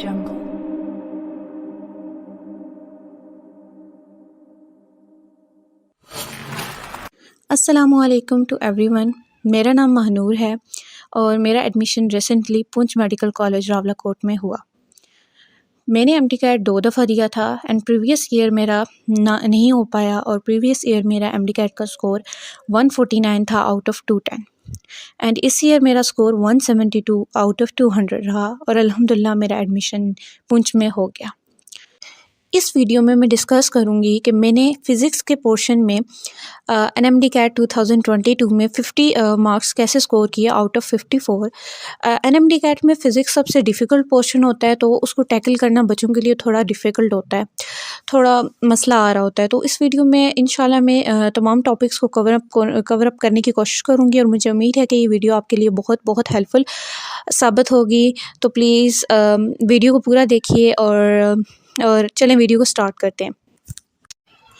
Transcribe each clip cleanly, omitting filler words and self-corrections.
jungle. अस्सलामुअलैकुम to everyone. मेरा नाम महनूर है और मेरा admission recently Poonch medical college Rawalakot में हुआ। मैंने एमडी-कैट 2 दफ़ा दिया था एंड प्रीवियस ईयर मेरा नहीं हो पाया और प्रीवियस ईयर मेरा एमडी-कैट का स्कोर 149 था आउट ऑफ 210 एंड इस ईयर मेरा स्कोर 172 आउट ऑफ 200 रहा और अल्हम्दुलिल्लाह मेरा एडमिशन पुंछ में हो गया। इस वीडियो में मैं डिस्कस करूंगी कि मैंने फ़िज़िक्स के पोर्शन में एनएमडी-कैट 2022 में 50 मार्क्स कैसे स्कोर किए आउट ऑफ 54। एनएमडी-कैट में फ़िज़िक्स सबसे डिफ़िकल्ट पोर्शन होता है, तो उसको टैकल करना बच्चों के लिए थोड़ा डिफ़िकल्ट होता है, थोड़ा मसला आ रहा होता है। तो इस वीडियो में इंशाल्लाह मैं तमाम टॉपिक्स को कवर अप करने की कोशिश करूँगी और मुझे उम्मीद है कि ये वीडियो आपके लिए बहुत बहुत हेल्पफुल साबित होगी। तो प्लीज़ वीडियो को पूरा देखिए और चलें वीडियो को स्टार्ट करते हैं।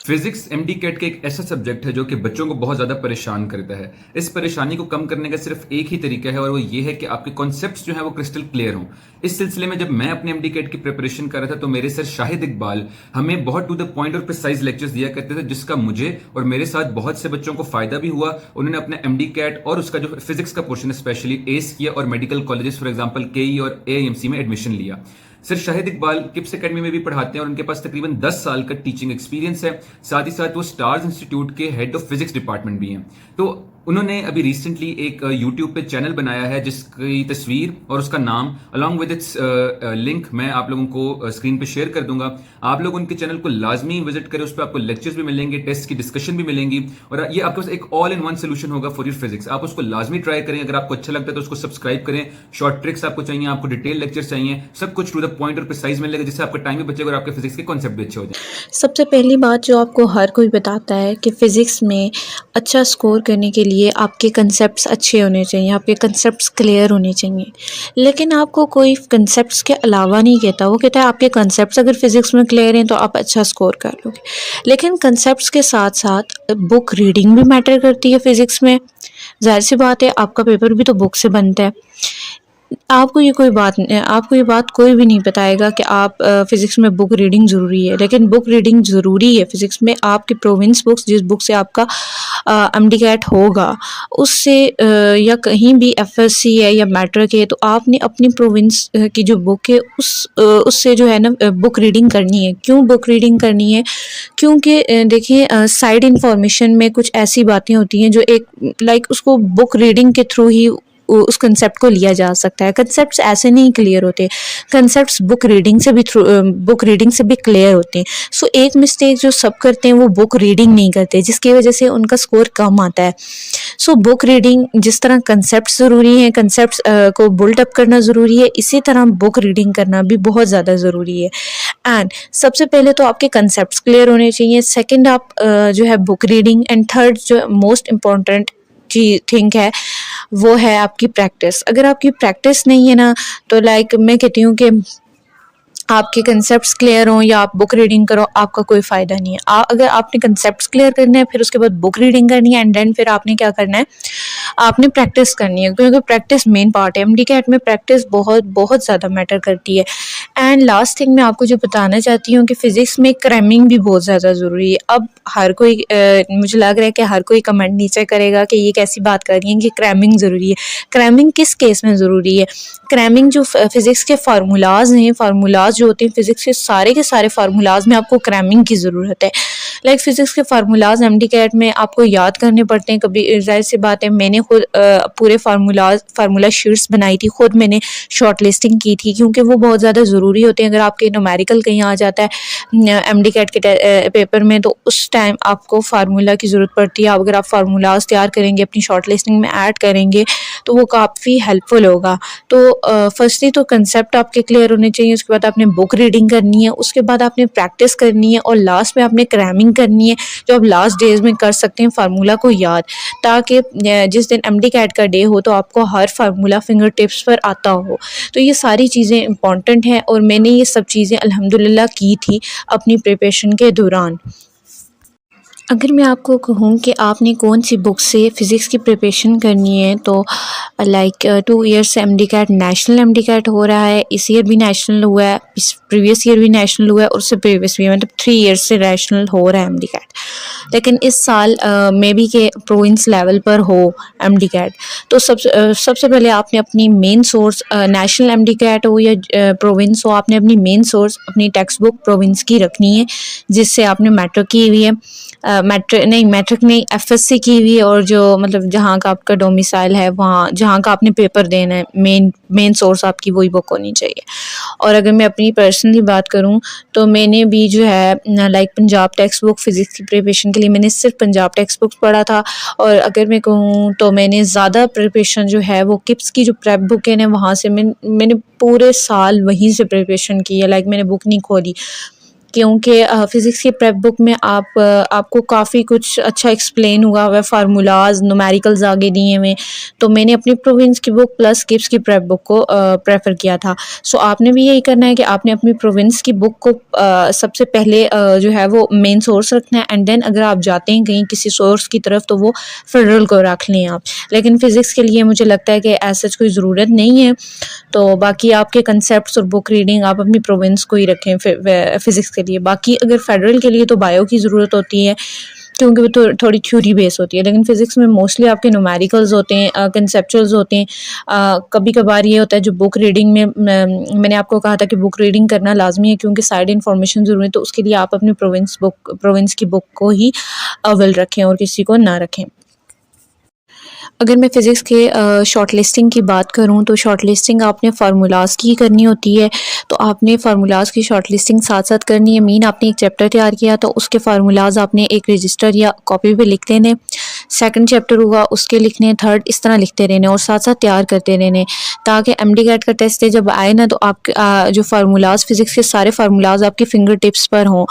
फिजिक्स एमडी-कैट का एक ऐसा सब्जेक्ट है जो कि बच्चों को बहुत ज्यादा परेशान करता है। इस परेशानी को कम करने का सिर्फ एक ही तरीका है और वो ये है कि आपके कॉन्सेप्ट्स जो है वो क्रिस्टल क्लियर हों। इस सिलसिले में जब मैं अपने एमडी-कैट की प्रिपरेशन कर रहा था तो मेरे सर शाहिद इकबाल हमें बहुत टू द पॉइंट और प्रिसाइज लेक्चर्स दिया करते थे, जिसका मुझे और मेरे साथ बहुत से बच्चों को फायदा भी हुआ। उन्होंने अपने एमडी-कैट और उसका जो फिजिक्स का पोर्शन स्पेशली एस किया और मेडिकल कॉलेजेस फॉर एग्जाम्पल केई और एआईएमसी में एडमिशन लिया। Sir Shahid Iqbal KIPS academy में भी पढ़ाते हैं और उनके पास तकरीबन 10 साल का टीचिंग एक्सपीरियंस है। साथ ही साथ वो स्टार्स इंस्टीट्यूट के हेड ऑफ फिजिक्स डिपार्टमेंट भी हैं। तो उन्होंने अभी रिसेंटली एक यूट्यूब पे चैनल बनाया है जिसकी तस्वीर और उसका नाम अलॉन्ग विद इट्स लिंक मैं आप लोगों को स्क्रीन पे शेयर कर दूंगा। आप लोग उनके चैनल को लाजमी विजिट करें, उस पर आपको लेक्चर्स भी मिलेंगे, टेस्ट की डिस्कशन भी मिलेंगी और ये आपके पास एक ऑल इन वन सोल्यूशन होगा फॉर योर फिजिक्स। आप उसको लाजमी ट्राई करें। अगर आपको अच्छा लगता है तो उसको सब्सक्राइब करें। शॉर्ट ट्रिक्स आपको चाहिए, आपको डिटेल लेक्चर चाहिए, सब कुछ टू द पॉइंट और प्रिसाइज मिलेगा, जिससे आपका टाइम भी बचेगा और आपके फिजिक्स के कॉन्सेप्ट भी अच्छे हो जाए। सबसे पहली बात जो आपको हर कोई बताता है कि फ़िज़िक्स में अच्छा स्कोर करने के लिए आपके कंसेप्ट्स अच्छे होने चाहिए, आपके कंसेप्ट्स क्लियर होने चाहिए। लेकिन आपको कोई कंसेप्ट्स के अलावा नहीं कहता, वो कहता है आपके कंसेप्ट्स अगर फ़िज़िक्स में क्लियर हैं तो आप अच्छा स्कोर कर लोगे। लेकिन कंसेप्ट्स के साथ साथ बुक रीडिंग भी मैटर करती है फ़िज़िक्स में। ज़ाहिर सी बात है, आपका पेपर भी तो बुक से बनता है। आपको ये बात कोई भी नहीं बताएगा कि आप फ़िज़िक्स में बुक रीडिंग ज़रूरी है, लेकिन बुक रीडिंग ज़रूरी है फ़िज़िक्स में। आपकी प्रोविंस बुक्स, जिस बुक से आपका एमडी-कैट होगा, उससे या कहीं भी एफएससी है या मैट्रिक है, तो आपने अपनी प्रोविंस की जो बुक है उससे जो है ना बुक रीडिंग करनी है। क्यों बुक रीडिंग करनी है? क्योंकि देखिए साइड इन्फॉर्मेशन में कुछ ऐसी बातें होती हैं जो एक उसको बुक रीडिंग के थ्रू ही उस कंसेप्ट को लिया जा सकता है। कंसेप्ट्स ऐसे नहीं क्लियर होते, कंसेप्ट्स बुक रीडिंग से भी क्लियर होते हैं। सो एक मिस्टेक जो सब करते हैं वो बुक रीडिंग नहीं करते, जिसकी वजह से उनका स्कोर कम आता है। सो बुक रीडिंग जिस तरह कंसेप्ट्स ज़रूरी हैं, कंसेप्ट्स को बिल्ड अप करना ज़रूरी है, इसी तरह बुक रीडिंग करना भी बहुत ज़्यादा ज़रूरी है। एंड सबसे पहले तो आपके कंसेप्ट्स क्लियर होने चाहिए, सेकंड आप जो है बुक रीडिंग, एंड थर्ड जो मोस्ट इम्पॉर्टेंट थिंग है वो है आपकी प्रैक्टिस। अगर आपकी प्रैक्टिस नहीं है ना, तो मैं कहती हूँ कि आपके कंसेप्ट्स क्लियर हों या आप बुक रीडिंग करो, आपका कोई फ़ायदा नहीं है। अगर आपने कंसेप्ट्स क्लियर करने हैं, फिर उसके बाद बुक रीडिंग करनी है, एंड देन फिर आपने क्या करना है, आपने प्रैक्टिस करनी है, क्योंकि प्रैक्टिस मेन पार्ट है। एमडी-कैट में प्रैक्टिस बहुत बहुत ज़्यादा मैटर करती है। एंड लास्ट थिंग मैं आपको जो बताना चाहती हूँ कि फ़िज़िक्स में क्रैमिंग भी बहुत ज़्यादा ज़रूरी है। अब हर कोई मुझे लग रहा है कि हर कोई कमेंट नीचे करेगा कि ये कैसी बात कर रही हैं कि क्रैमिंग ज़रूरी है। क्रैमिंग किस केस में ज़रूरी है? क्रैमिंग जो फ़िज़िक्स के फार्मूलाज़ हैं, फार्मूलाज़ जो होते हैं फ़िज़िक्स के सारे फार्मूलाज़ में आपको क्रैमिंग की ज़रूरत है। फ़िज़िक्स के फार्मूलाज़ एमडी-कैट में आपको याद करने पड़ते हैं। कभी ज़ाहिर सी बात है, मैंने खुद पूरे फार्मूला शीट्स बनाई थी, खुद मैंने शॉर्ट लिस्टिंग की थी, क्योंकि वो बहुत ज़्यादा ज़रूरी होते हैं। अगर आपके न्यूमेरिकल कहीं आ जाता है एमडी-कैट के पेपर में, तो उस टाइम आपको फार्मूला की ज़रूरत पड़ती है। अगर आप फार्मूलाज़ तैयार करेंगे, अपनी शॉर्ट लिस्टिंग में ऐड करेंगे, तो वो काफ़ी हेल्पफुल होगा। तो फर्स्टली तो कंसेप्ट आपके क्लियर होने चाहिए, उसके बाद आपने बुक रीडिंग करनी है, उसके बाद आपने प्रैक्टिस करनी है और लास्ट में आपने क्रैमिंग करनी है, जो आप लास्ट डेज में कर सकते हैं फार्मूला को याद, ताकि जिस दिन एमडी-कैट का डे हो तो आपको हर फार्मूला फिंगर टिप्स पर आता हो। तो ये सारी चीज़ें इंपॉर्टेंट हैं और मैंने ये सब चीज़ें अल्हम्दुलिल्लाह की थी अपनी प्रिपरेशन के दौरान। अगर मैं आपको कहूँ कि आपने कौन-सी बुक से फ़िज़िक्स की प्रिपरेशन करनी है, तो लाइक 2 ईयर्स से एमडीकैट नेशनल एमडीकैट हो रहा है। इस ईयर भी नेशनल हुआ है, इस प्रीवियस ईयर भी नेशनल हुआ है और उससे प्रीवियस भी, मतलब 3 ईयर्स से नेशनल हो रहा है एमडीकैट। लेकिन इस साल मे बी के प्रोविंस लेवल पर हो एमडीकैट, तो सबसे पहले आपने अपनी मेन सोर्स, नेशनल एमडीकैट हो या प्रोविंस हो, आपने अपनी मेन सोर्स अपनी टेक्स्ट बुक प्रोविंस की रखनी है, जिससे आपने मैट्रिक की हुई है, मैट्रिक नहीं, एफएससी की हुई है, और जो मतलब जहाँ का आपका डोमिसाइल है, वहाँ जहाँ का आपने पेपर देना है, मेन सोर्स आपकी वही बुक होनी चाहिए। और अगर मैं अपनी पर्सनली बात करूँ, तो मैंने भी जो है like Punjab text book physics की प्रिपरेशन के लिए मैंने सिर्फ पंजाब टेक्स्ट बुक्स पढ़ा था। और अगर मैं कहूँ तो मैंने ज़्यादा प्रिपरेशन जो है वो किप्स की जो प्रेप बुक है ना, वहाँ से मैंने पूरे साल वहीं से प्रिपरेशन की है, लाइक मैंने बुक नहीं खोली, क्योंकि फ़िज़िक्स की प्रेप बुक में आपको काफ़ी कुछ अच्छा एक्सप्लेन हुआ हुआ है, फार्मूलाज़, न्यूमेरिकल्स आगे दिए हुए हैं। तो मैंने अपनी प्रोविंस की बुक प्लस किप्स की प्रेप बुक को प्रेफ़र किया था। सो आपने भी यही करना है कि आपने अपनी प्रोविंस की बुक को सबसे पहले जो है वो मेन सोर्स रखना है, एंड देन अगर आप जाते हैं कहीं किसी सोर्स की तरफ, तो वो फेडरल को रख लें आप। लेकिन फ़िज़िक्स के लिए मुझे लगता है कि ऐसा कोई ज़रूरत नहीं है। तो बाकी आपके कंसेप्ट्स और बुक रीडिंग आप अपनी प्रोविंस को ही रखें फ़िज़िक्स के लिए। बाकी अगर फेडरल के लिए तो बायो की ज़रूरत होती है, क्योंकि वो तो थोड़ी थ्योरी बेस होती है, लेकिन फ़िज़िक्स में मोस्टली आपके न्यूमेरिकल्स होते हैं, कंसेप्चुअल्स होते हैं। कभी-कभार ये होता है जो बुक रीडिंग में मैंने आपको कहा था कि बुक रीडिंग करना लाज़मी है, क्योंकि साइड इन्फॉर्मेशन ज़रूरी है, तो उसके लिए आप अपनी प्रोविंस की बुक को ही अव्वल रखें और किसी को ना रखें। अगर मैं फ़िज़िक्स के शॉर्ट लिस्टिंग की बात करूँ, तो शॉर्ट लिस्टिंग आपने फ़ार्मूलाज़ की करनी होती है, तो आपने फ़ार्मूलाज़ की शॉर्ट लिस्टिंग साथ-साथ करनी है। मीन आपने एक चैप्टर तैयार किया, तो उसके फ़ार्मूलाज़ आपने एक रजिस्टर या कॉपी पे लिख देने। सेकंड चैप्टर हुआ उसके लिखने, थर्ड इस तरह लिखते रहने और साथ-साथ तैयार करते रहने, ताकि एमडीकैट का टेस्ट जब आए ना, तो आप जो फ़ार्मूलाज़ फ़िज़िक्स के सारे फ़ार्मूलाज़ आपकी फिंगर टिप्स पर हों।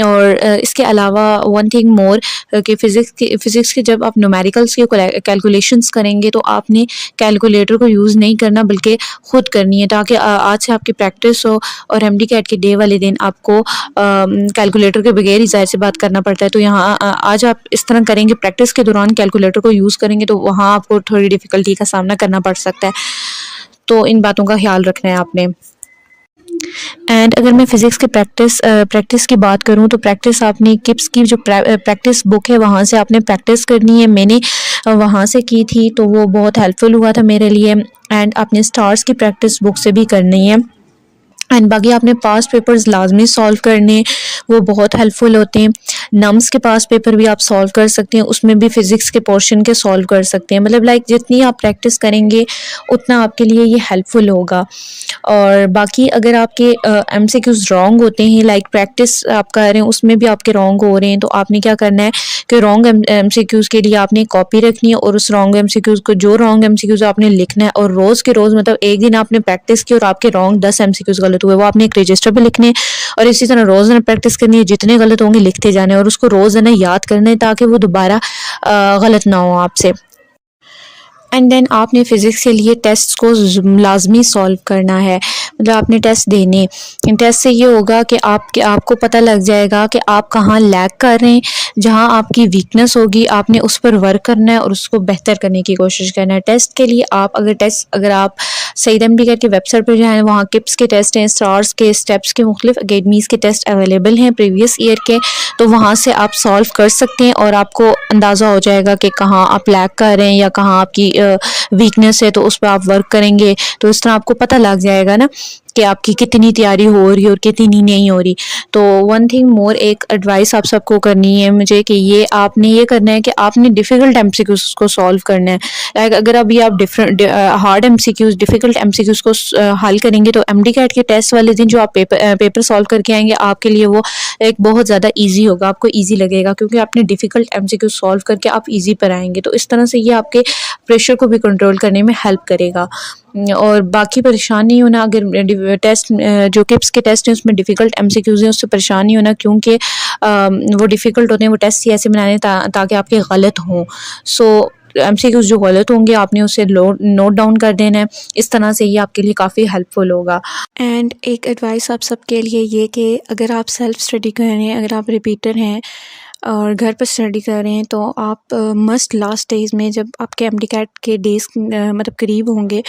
और इसके अलावा वन थिंग मोर, कि फ़िज़िक्स के जब आप न्यूमेरिकल्स की कैलकुलेशंस करेंगे, तो आपने कैलकुलेटर को यूज़ नहीं करना, बल्कि ख़ुद करनी है, ताकि आज से आपकी प्रैक्टिस हो, और एमडीकैट के डे वाले दिन आपको कैलकुलेटर के बगैर ही ज़ाहिर सी बात करना पड़ता है। तो यहाँ आज आप इस तरह करेंगे, प्रैक्टिस के दौरान कैलकुलेटर को यूज़ करेंगे, तो वहाँ आपको थोड़ी डिफ़िकल्टी का सामना करना पड़ सकता है। तो इन बातों का ख़्याल रखना है आपने। एंड अगर मैं फ़िज़िक्स के प्रैक्टिस की बात करूँ, तो प्रैक्टिस आपने किप्स की जो प्रैक्टिस बुक है, वहाँ से आपने प्रैक्टिस करनी है। मैंने वहाँ से की थी, तो वो बहुत हेल्पफुल हुआ था मेरे लिए। एंड आपने स्टार्स की प्रैक्टिस बुक से भी करनी है। एंड बाकी आपने पास्ट पेपर्स लाजमी सॉल्व करने, वो बहुत हेल्पफुल होते हैं। नम्स के पास पेपर भी आप सॉल्व कर सकते हैं, उसमें भी फ़िज़िक्स के पोर्शन के सॉल्व कर सकते हैं। मतलब लाइक जितनी आप प्रैक्टिस करेंगे, उतना आपके लिए ये हेल्पफुल होगा। और बाकी अगर आपके एमसीक्यूज़ रॉन्ग होते हैं, लाइक प्रैक्टिस आप कर रहे हैं उसमें भी आपके रॉन्ग हो रहे हैं, तो आपने क्या करना है कि रॉन्ग एमसीक्यूज़ के लिए आपने कॉपी रखनी है, और उस रॉन्ग एमसीक्यूज़ को, जो रॉन्ग एमसीक्यूज़ आपने लिखना है, और रोज़ के रोज़, मतलब एक दिन आपने प्रैक्टिस की और आपके रॉन्ग 10 एमसीक्यूज़ गलत हुए, वो आपने एक रजिस्टर पे लिखने हैं, और इसी तरह रोज़ाना प्रैक्टिस करनी है, जितने गलत होंगे लिखते जाने, और उसको रोज़ाना याद करना है, ताकि वो दोबारा गलत ना हो आपसे। एंड देन आपने फ़िज़िक्स के लिए टेस्ट्स को लाज़मी सॉल्व करना है, मतलब आपने टेस्ट देने। टेस्ट से ये होगा कि आपको पता लग जाएगा कि आप कहाँ लैग कर रहे हैं, जहाँ आपकी वीकनेस होगी आपने उस पर वर्क करना है और उसको बेहतर करने की कोशिश करना है। टेस्ट के लिए अगर आप सईद एमडीकैट की वेबसाइट पर जाएँ, वहाँ किप्स के टेस्ट हैं, स्टार्स के, स्टेप्स के, मुख्तलिफ अकेडमीज़ के टेस्ट अवेलेबल हैं प्रीवियस ईयर के, तो वहाँ से आप सॉल्व कर सकते हैं, और आपको अंदाज़ा हो जाएगा कि कहाँ आप लैग कर रहे हैं या कहाँ आपकी वीकनेस है, तो उस पर आप वर्क करेंगे, तो इस तरह आपको पता लग जाएगा ना कि आपकी कितनी तैयारी हो रही है और कितनी नहीं हो रही। तो वन थिंग मोर, एक एडवाइस आप सबको करनी है मुझे, कि ये आपने ये करना है कि आपने डिफ़िकल्ट एमसीक्यूज़ को सॉल्व करना है। लाइक अगर अभी आप हार्ड एमसीक्यूज़, डिफ़िकल्ट एमसीक्यूज़ को हल करेंगे, तो एमडीकैट के टेस्ट वाले दिन जो आप पेपर सॉल्व करके आएंगे, आपके लिए वो एक बहुत ज़्यादा ईजी होगा, आपको ईजी लगेगा, क्योंकि आपने डिफ़िकल्ट एमसीक्यूज़ सॉल्व करके आप ईजी पर आएंगे। तो इस तरह से ये आपके प्रेशर को भी कंट्रोल करने में हेल्प करेगा। और बाकी परेशान नहीं होना, अगर टेस्ट जो किप्स के टेस्ट हैं उसमें डिफ़िकल्ट एमसीक्यूज़ हैं, उससे परेशान नहीं होना, क्योंकि वो डिफ़िकल्ट होते हैं, वो टेस्ट ही ऐसे बनाने ताकि आपके गलत हों। सो एमसीक्यूज़ जो गलत होंगे आपने उसे नोट डाउन कर देना है। इस तरह से ये आपके लिए काफ़ी हेल्पफुल होगा। एंड एक एडवाइस आप सबके लिए ये, कि अगर आप सेल्फ स्टडी कर रहे हैं, अगर आप रिपीटर हैं, और घर पर स्टडी कर रहे हैं तो आप मस्ट लास्ट डेज़ में जब आपके एमडी-कैट के डेज़ मतलब करीब होंगे,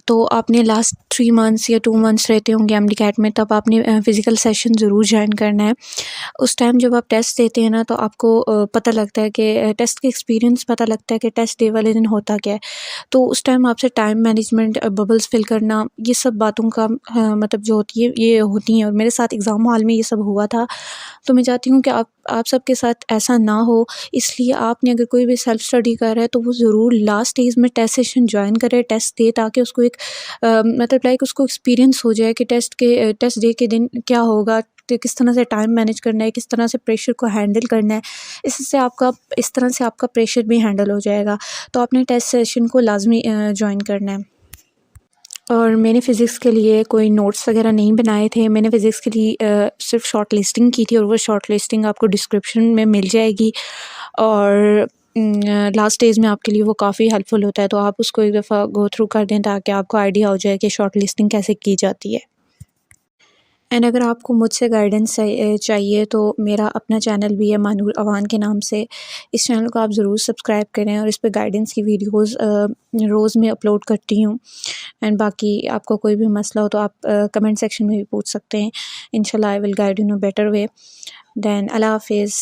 तो आपने लास्ट 3 मंथ्स या 2 मंथ्स रहते होंगे एमडी-कैट में, तब आपने फ़िज़िकल सेशन ज़रूर जॉइन करना है। उस टाइम जब आप टेस्ट देते हैं ना, तो आपको पता लगता है कि टेस्ट के एक्सपीरियंस पता लगता है कि टेस्ट डे वाले दिन होता क्या है। तो उस टाइम आपसे टाइम मैनेजमेंट, बबल्स फ़िल करना, ये सब बातों का मतलब जो होती है ये होती हैं, और मेरे साथ एग्ज़ाम हॉल में ये सब हुआ था। तो मैं चाहती हूँ कि आप सबके साथ ऐसा ना हो, इसलिए आपने अगर कोई भी सेल्फ़ स्टडी कर रहा है तो वो ज़रूर लास्ट स्टेज में टेस्ट सेशन जॉइन करे, टेस्ट दे, ताकि उसको एक मतलब लाइक उसको एक्सपीरियंस हो जाए कि टेस्ट डे के दिन क्या होगा, तो किस तरह से टाइम मैनेज करना है, किस तरह से प्रेशर को हैंडल करना है। इस तरह से आपका प्रेशर भी हैंडल हो जाएगा। तो आपने टेस्ट सेशन को लाज़मी जॉइन करना है। और मैंने फ़िज़िक्स के लिए कोई नोट्स वग़ैरह नहीं बनाए थे। मैंने फ़िज़िक्स के लिए सिर्फ़ शॉर्ट लिस्टिंग की थी, और वो शॉर्ट लिस्टिंग आपको डिस्क्रिप्शन में मिल जाएगी। और लास्ट स्टेज में आपके लिए वो काफ़ी हेल्पफुल होता है, तो आप उसको एक दफ़ा गो थ्रू कर दें, ताकि आपको आइडिया हो जाए कि शॉर्ट लिस्टिंग कैसे की जाती है। एंड अगर आपको मुझसे गाइडेंस चाहिए तो मेरा अपना चैनल भी है मानूर अवान के नाम से। इस चैनल को आप ज़रूर सब्सक्राइब करें, और इस पे गाइडेंस की वीडियोस रोज़ मैं अपलोड करती हूँ। एंड बाकी आपको कोई भी मसला हो तो आप कमेंट सेक्शन में भी पूछ सकते हैं। इंशाल्लाह I will guide you in a better way. Then अल्लाह हाफ़िज़।